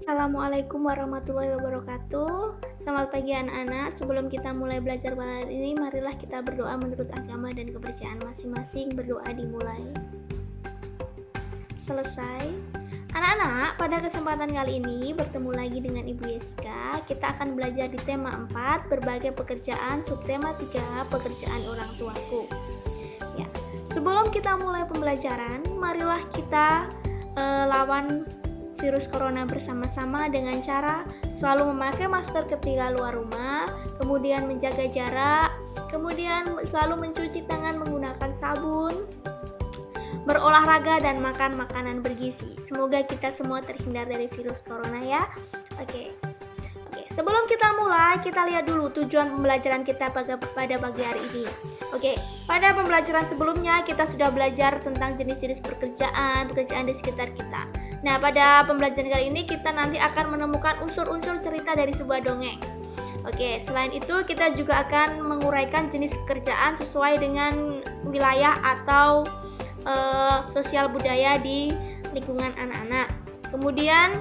Assalamualaikum warahmatullahi wabarakatuh. Selamat pagi anak-anak. Sebelum kita mulai belajar pada hari ini, marilah kita berdoa menurut agama dan kepercayaan masing-masing. Berdoa dimulai. Selesai. Anak-anak, pada kesempatan kali ini bertemu lagi dengan Ibu Yesika. Kita akan belajar di tema 4, berbagai pekerjaan, subtema 3, pekerjaan orang tuaku. Ya, sebelum kita mulai pembelajaran, marilah kita lawan virus corona bersama-sama dengan cara selalu memakai masker ketika luar rumah, kemudian menjaga jarak, kemudian selalu mencuci tangan menggunakan sabun, berolahraga dan makan makanan bergizi. Semoga kita semua terhindar dari virus corona ya. Oke. Sebelum kita mulai, kita lihat dulu tujuan pembelajaran kita pada pagi hari ini. Oke, pada pembelajaran sebelumnya kita sudah belajar tentang jenis-jenis pekerjaan di sekitar kita. Nah, pada pembelajaran kali ini kita nanti akan menemukan unsur-unsur cerita dari sebuah dongeng. Oke, selain itu kita juga akan menguraikan jenis pekerjaan sesuai dengan wilayah atau sosial budaya di lingkungan anak-anak. Kemudian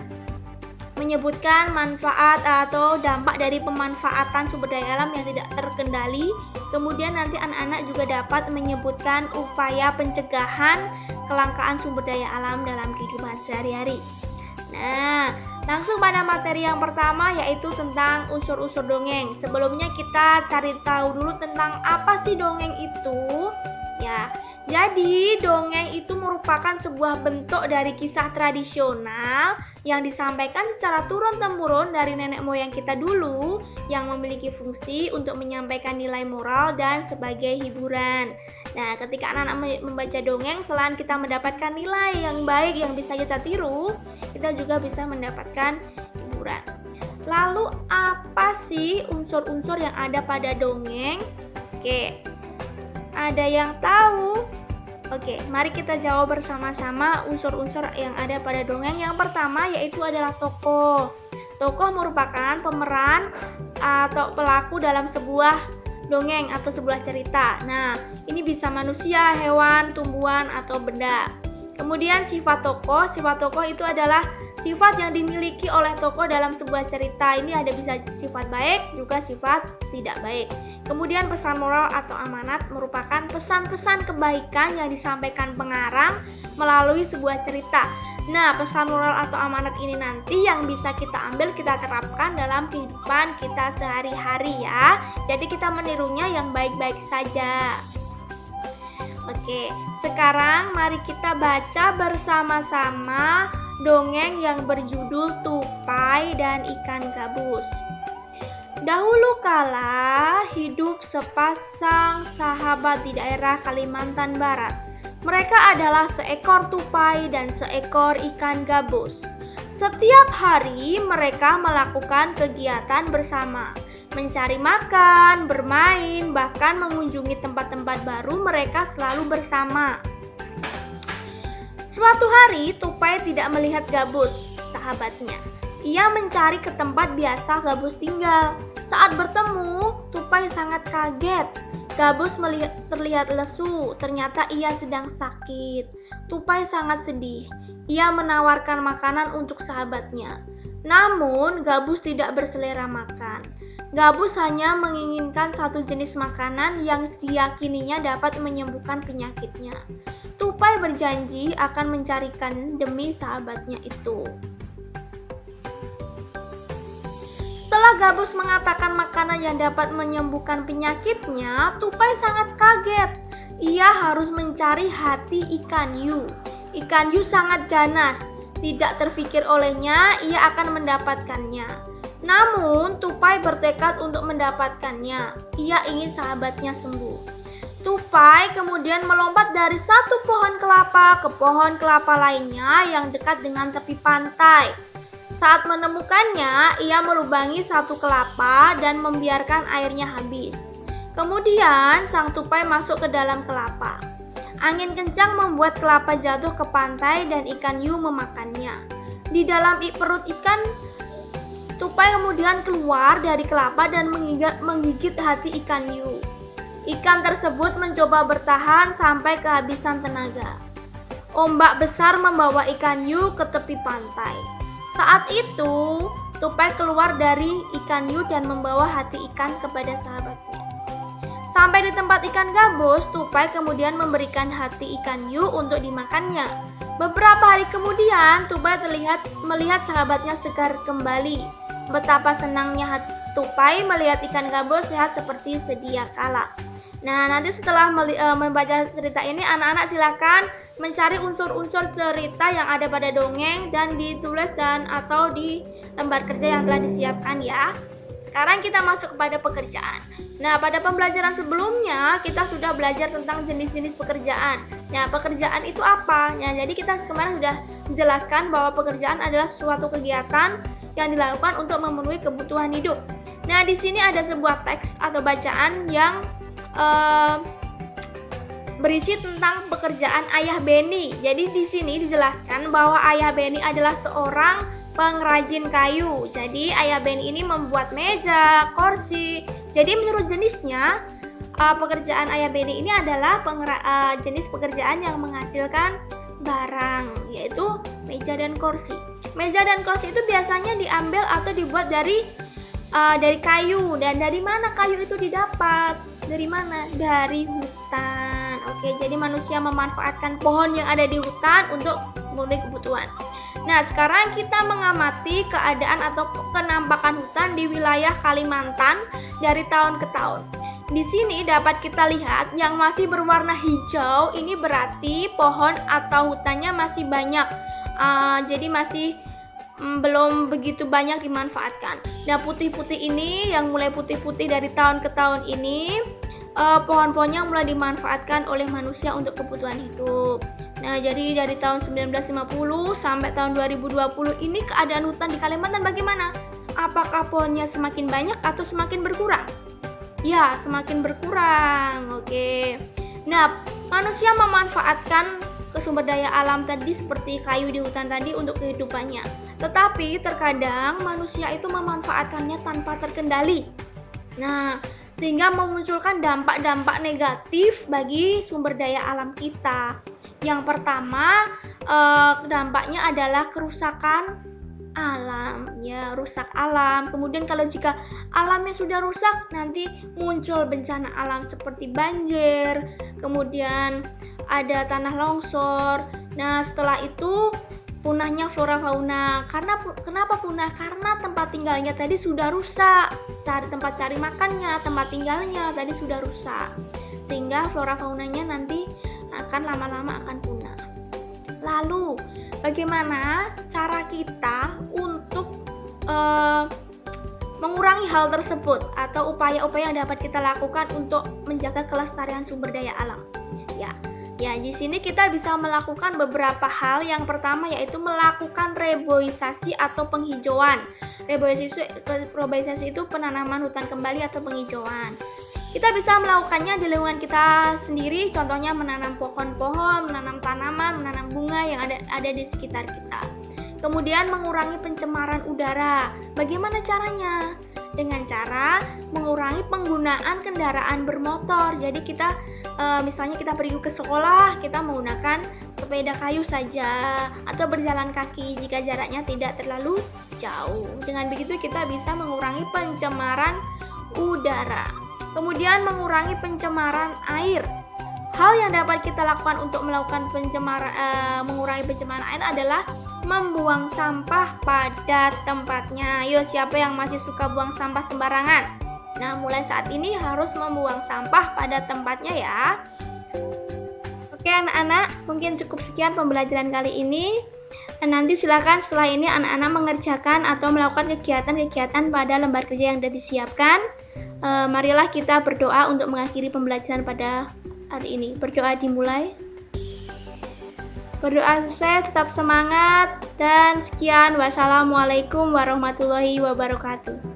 menyebutkan manfaat atau dampak dari pemanfaatan sumber daya alam yang tidak terkendali. Kemudian nanti anak-anak juga dapat menyebutkan upaya pencegahan kelangkaan sumber daya alam dalam kehidupan sehari-hari. Nah, langsung pada materi yang pertama yaitu tentang unsur-unsur dongeng. Sebelumnya kita cari tahu dulu tentang apa sih dongeng itu. Ya, jadi dongeng itu merupakan sebuah bentuk dari kisah tradisional yang disampaikan secara turun-temurun dari nenek moyang kita dulu yang memiliki fungsi untuk menyampaikan nilai moral dan sebagai hiburan. Nah, ketika anak-anak membaca dongeng, selain kita mendapatkan nilai yang baik yang bisa kita tiru, kita juga bisa mendapatkan hiburan. Lalu apa sih unsur-unsur yang ada pada dongeng? Oke. Ada yang tahu? Oke, mari kita jawab bersama-sama unsur-unsur yang ada pada dongeng. Yang pertama yaitu adalah tokoh. Tokoh merupakan pemeran atau pelaku dalam sebuah dongeng atau sebuah cerita. Nah, ini bisa manusia, hewan, tumbuhan, atau benda. Kemudian sifat tokoh itu adalah sifat yang dimiliki oleh tokoh dalam sebuah cerita. Ini ada bisa sifat baik, juga sifat tidak baik. Kemudian pesan moral atau amanat merupakan pesan-pesan kebaikan yang disampaikan pengarang melalui sebuah cerita. Nah, pesan moral atau amanat ini nanti yang bisa kita ambil, kita terapkan dalam kehidupan kita sehari-hari ya. Jadi kita menirunya yang baik-baik saja. Oke, sekarang mari kita baca bersama-sama dongeng yang berjudul Tupai dan Ikan Gabus. Dahulu kala hidup sepasang sahabat di daerah Kalimantan Barat. Mereka adalah seekor tupai dan seekor ikan gabus. Setiap hari mereka melakukan kegiatan bersama, mencari makan, bermain, bahkan mengunjungi tempat-tempat baru. Mereka selalu bersama. Suatu hari tupai tidak melihat gabus, sahabatnya. Ia mencari ke tempat biasa gabus tinggal. Saat bertemu, tupai sangat kaget. Gabus terlihat lesu, ternyata ia sedang sakit. Tupai sangat sedih. Ia menawarkan makanan untuk sahabatnya. Namun, gabus tidak berselera makan. Gabus hanya menginginkan satu jenis makanan yang diyakininya dapat menyembuhkan penyakitnya. Tupai berjanji akan mencarikan demi sahabatnya itu. Setelah gabus mengatakan makanan yang dapat menyembuhkan penyakitnya, tupai sangat kaget. Ia harus mencari hati ikan hiu. Ikan hiu sangat ganas. Tidak terfikir olehnya, ia akan mendapatkannya. Namun, tupai bertekad untuk mendapatkannya. Ia ingin sahabatnya sembuh. Tupai kemudian melompat dari satu pohon kelapa ke pohon kelapa lainnya yang dekat dengan tepi pantai. Saat menemukannya, ia melubangi satu kelapa dan membiarkan airnya habis. Kemudian, sang tupai masuk ke dalam kelapa. Angin kencang membuat kelapa jatuh ke pantai dan ikan hiu memakannya. Di dalam perut ikan, tupai kemudian keluar dari kelapa dan menggigit hati ikan hiu. Ikan tersebut mencoba bertahan sampai kehabisan tenaga. Ombak besar membawa ikan hiu ke tepi pantai. Saat Saat itu, tupai keluar dari ikan hiu dan membawa hati ikan kepada sahabatnya. Sampai di tempat ikan gabus, tupai kemudian memberikan hati ikan hiu untuk dimakannya. Beberapa hari kemudian, tupai melihat sahabatnya segar kembali. Betapa senangnya tupai melihat ikan gabus sehat seperti sedia kala. Nah, nanti setelah membaca cerita ini, anak-anak silakan mencari unsur-unsur cerita yang ada pada dongeng dan ditulis atau di lembar kerja yang telah disiapkan ya. Sekarang kita masuk kepada pekerjaan. Nah, pada pembelajaran sebelumnya kita sudah belajar tentang jenis-jenis pekerjaan. Nah, pekerjaan itu apa? Nah, jadi kita kemarin sudah menjelaskan bahwa pekerjaan adalah suatu kegiatan yang dilakukan untuk memenuhi kebutuhan hidup. Nah, di sini ada sebuah teks atau bacaan yang berisi tentang pekerjaan Ayah Beni. Jadi di sini dijelaskan bahwa Ayah Beni adalah seorang pengrajin kayu. Jadi Ayah Beni ini membuat meja, kursi. Jadi menurut jenisnya, pekerjaan Ayah Beni ini adalah jenis pekerjaan yang menghasilkan barang, yaitu meja dan kursi. Meja dan kursi itu biasanya diambil atau dibuat dari kayu. Dan dari mana kayu itu didapat? Dari mana? Dari hutan. Oke, jadi manusia memanfaatkan pohon yang ada di hutan untuk memenuhi kebutuhan. Nah, sekarang kita mengamati keadaan atau penampakan hutan di wilayah Kalimantan dari tahun ke tahun. Di sini dapat kita lihat yang masih berwarna hijau, ini berarti pohon atau hutannya masih banyak. Jadi masih belum begitu banyak dimanfaatkan. Nah, putih-putih ini yang mulai putih-putih dari tahun ke tahun ini, pohon-pohonnya mulai dimanfaatkan oleh manusia untuk kebutuhan hidup. Nah, jadi dari tahun 1950 sampai tahun 2020 ini keadaan hutan di Kalimantan bagaimana? Apakah pohonnya semakin banyak atau semakin berkurang? Ya, semakin berkurang. Oke. Nah, manusia memanfaatkan sumber daya alam tadi seperti kayu di hutan tadi untuk kehidupannya. Tetapi terkadang manusia itu memanfaatkannya tanpa terkendali. Nah, sehingga memunculkan dampak-dampak negatif bagi sumber daya alam kita. Yang pertama, dampaknya adalah kerusakan alam, ya, rusak alam. Kemudian kalau jika alamnya sudah rusak, nanti muncul bencana alam seperti banjir, kemudian ada tanah longsor. Nah, setelah itu punahnya flora fauna. Kenapa punah? Karena tempat tinggalnya tadi sudah rusak. Tempat cari makannya, tempat tinggalnya tadi sudah rusak. Sehingga flora faunanya nanti akan lama-lama akan punah. Lalu, bagaimana cara kita untuk mengurangi hal tersebut atau upaya-upaya yang dapat kita lakukan untuk menjaga kelestarian sumber daya alam? Ya, di sini kita bisa melakukan beberapa hal. Yang pertama yaitu melakukan reboisasi atau penghijauan. Reboisasi itu penanaman hutan kembali atau penghijauan. Kita bisa melakukannya di lingkungan kita sendiri, contohnya menanam pohon-pohon, menanam tanaman, menanam bunga yang ada di sekitar kita. Kemudian mengurangi pencemaran udara. Bagaimana caranya? Dengan cara mengurangi penggunaan kendaraan bermotor. Jadi kita misalnya kita pergi ke sekolah, kita menggunakan sepeda kayu saja atau berjalan kaki jika jaraknya tidak terlalu jauh. Dengan begitu kita bisa mengurangi pencemaran udara. Kemudian mengurangi pencemaran air. Hal yang dapat kita lakukan untuk melakukan mengurangi pencemaran air adalah membuang sampah pada tempatnya. Yo, siapa yang masih suka buang sampah sembarangan? Nah, mulai saat ini harus membuang sampah pada tempatnya ya. Oke anak-anak, mungkin cukup sekian pembelajaran kali ini. Nanti silakan setelah ini anak-anak mengerjakan atau melakukan kegiatan-kegiatan pada lembar kerja yang sudah disiapkan. Marilah kita berdoa untuk mengakhiri pembelajaran pada hari ini. Berdoa dimulai. Berdoa selesai, tetap semangat, dan sekian. Wassalamualaikum warahmatullahi wabarakatuh.